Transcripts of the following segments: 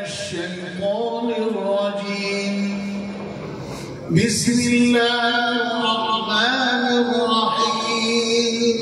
الشيطان الرجيم بسم الله الرحمن الرحيم.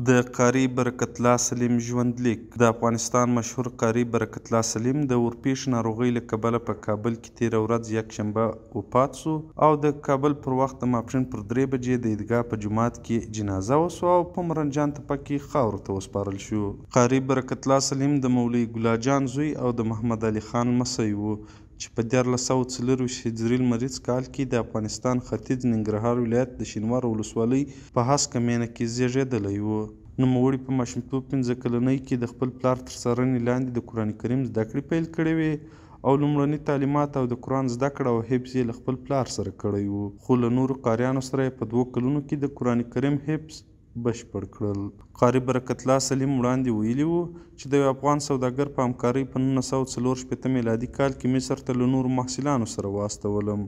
د قاری برکت الله سلیم ژوندلیک. د افغانستان مشهور قاری برکت الله سلیم د ورپېښ ناروغۍ له کبله په کابل کې تېره ورځ یکشنبه وفات سو او د کابل پر وخت د ماپښین پر 3 بجې د عیدګاه په جومات کې جنازه وسوه او په مرنجان تپه کې خاورو ته وسپارل شو. قاری برکت الله سلیم د مولوي ګلا جان زوی او د محمد علي خان لمسی و چې په 1424 هجري لمریز کال کې د افغانستان ختیځ ننګرهار ولایت د شینوار ولسوالۍ په هسکه مینه کې زیږېدلی و. نوموړي په ماشومتوب 15 کلنۍ کې د خپل پلار تر څارنې لاندې د قرآن کریم زده کړې پیل کړې وې او لومړني تعلیمات او د قرآن زده کړه او حفظ یې له خپل پلار سره کړی و، خو له نورو قاریانو سره یې په 2 کلونو کې د قرآن کریم حفظ بشپړ کړل. قاری برکت الله سلیم وړاندې ویلي وو چې د یو افغان سوداګر په همکارۍ په 1944 میلادي کال کې مصر ته له نورو محصلانو سره واستولم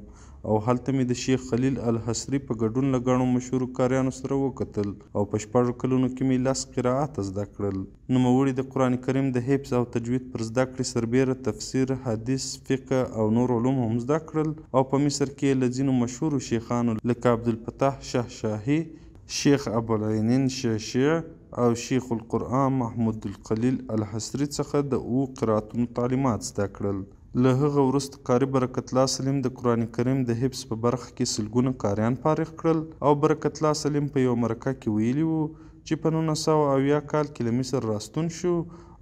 او هلته مې د شیخ خلیل الحصري په ګډون له ګڼو مشهورو قاریانو سره وکتل او په 6 کلونو کې مې 10 قرائات زده کړل. نوموړي د قرآن کریم د حفظ او تجوید پر زده کړې سربیره تفسیر، حدیث، فقه او نور علوم هم زده کړل او په مصر کې له ځینو مشهورو شیخانو لکه عبدالفتاح شاهشاهي، شیخ ابوالعینین شیشیع او شیخ القرآن محمود القلیل الحصري څخه د 7 قرائتونو تعلیمات زده کړل. له هغه وروسته قاری برکت الله سلیم د قرآن کریم د حفظ په برخه کې سلګونه قاریان فارغ کړل او برکت الله سلیم په یوه مرکه کې ویلي وو چې په 1970 کال کې له مصر راستون شو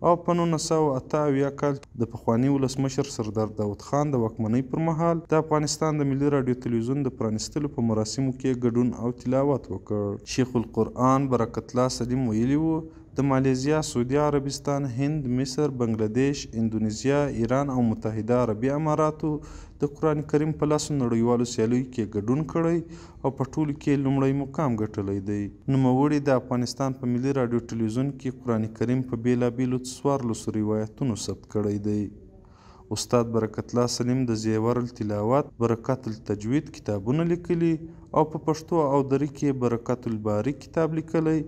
او په 1978 کال د پخواني ولسمشر سردار داود خان د واکمنۍ پر مهال د افغانستان د ملي راډیو تلویزیون د پرانیستلو په مراسمو کې ګډون او تلاوت وکړ. شیخ القرآن برکت الله سلیم ویلي وو د مالیزیا، سعودي عربستان، هند، مصر، بنګلادیش، اندونیزیا، ایران او متحده عربي اماراتو د قرآن کریم په 10 نړیوالو سیالیو کې ګډون کړی او په ټولو کې لومړی مقام ګټلی دی. نوموړي د افغانستان په ملي راډیو تلویزیون کې قرآن کریم په بېلابېلو 14 روایتونو ثبت کړی دی. استاد برکت الله سلیم د زیور التلاوت، برکت التجوید کتابونه لیکلي او په پښتو او دري کې برکت الباري کتاب لیکلی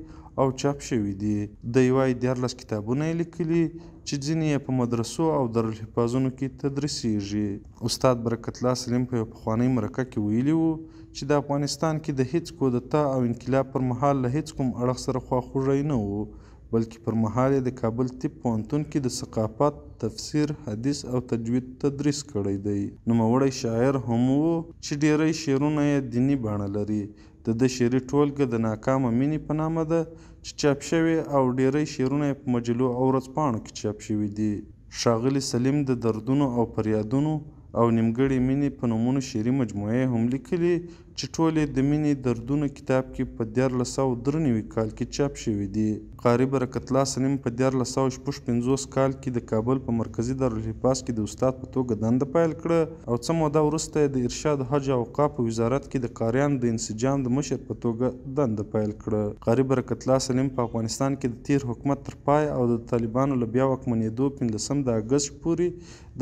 او چاپ شوي دي. د یوای 14 کتابونه یې لیکلي چې ځینې یې په مدرسو او دارالحفاظونو کې تدریسیږي. استاد برکت الله سلیم په یو پخوانۍ مرکه کې ویلي وو چې د افغانستان کې د هیڅ کودتا او انقلاب پر مهال له هیڅ کوم اړخ سره خواخوږی نه و، بلکې پر مهال یې د کابل طب پوهنتون کې د ثقافت، تفسیر، حدیث او تجوید تدریس کړی دی. نوموړی شاعر هم و چې ډیری شعرونه یې دیني بڼه لري. د ده شعري ټولګه د ناکامه مینې په نامه ده چې چاپ شوې او ډیری شعرونه یې په مجلو او ورځپاڼو کې چاپ شوي دي. ښاغلي سلیم د دردونو او فریادونو او نیمګړې مینې په نومونو شعري مجموعې هم لیکلي چې ټول یې د مینې دردونو کتاب کې په 1493 کال کې چاپ شوي دي. قاری برکت الله سلیم په 1455 کال کې د کابل په مرکزي دارالحفاظ کې د استاد په توګه دنده پیل کړه او څه موده وروسته یې د ارشاد، حج او اوقافو وزارت کې د قاریانو د انسجام د مشر په توګه دنده پیل کړه. قاری برکت الله سلیم په افغانستان کې د تیر حکومت تر پای او د طالبانو له بیا واکمنېدو 15 د اګست پورې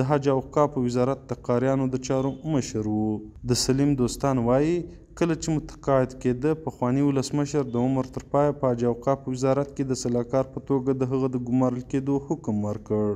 د حج او اوقافو وزارت د قاریانو د چارو مشر و. د سلیم دوستان وایي کله چې متقاعد کېده پخواني ولسمشر د عمر تر پایه په حج او اوقافو وزارت کې د سلاکار په توګه د هغه د ګمارل کېدو حکم ورکړ.